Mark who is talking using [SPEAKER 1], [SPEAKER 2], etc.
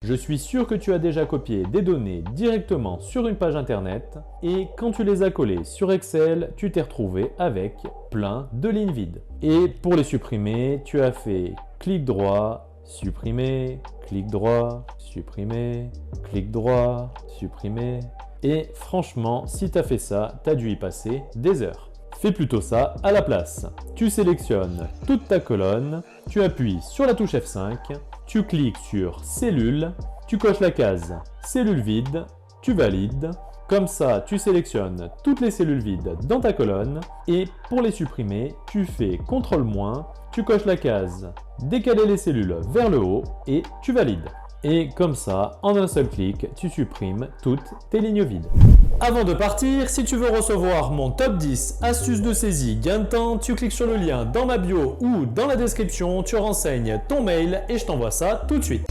[SPEAKER 1] Je suis sûr que tu as déjà copié des données directement sur une page internet et quand tu les as collées sur Excel, tu t'es retrouvé avec plein de lignes vides. Et pour les supprimer, tu as fait clic droit, supprimer, clic droit, supprimer, clic droit, supprimer. Et franchement, si tu as fait ça, tu as dû y passer des heures. Fais plutôt ça à la place. Tu sélectionnes toute ta colonne, tu appuies sur la touche F5, tu cliques sur Cellules, tu coches la case Cellules vides, tu valides. Comme ça, tu sélectionnes toutes les cellules vides dans ta colonne et pour les supprimer, tu fais CTRL-, tu coches la case Décaler les cellules vers le haut et tu valides. Et comme ça, en un seul clic, tu supprimes toutes tes lignes vides. Avant de partir, si tu veux recevoir mon top 10 astuces de saisie gain de temps, tu cliques sur le lien dans ma bio ou dans la description, tu renseignes ton mail et je t'envoie ça tout de suite.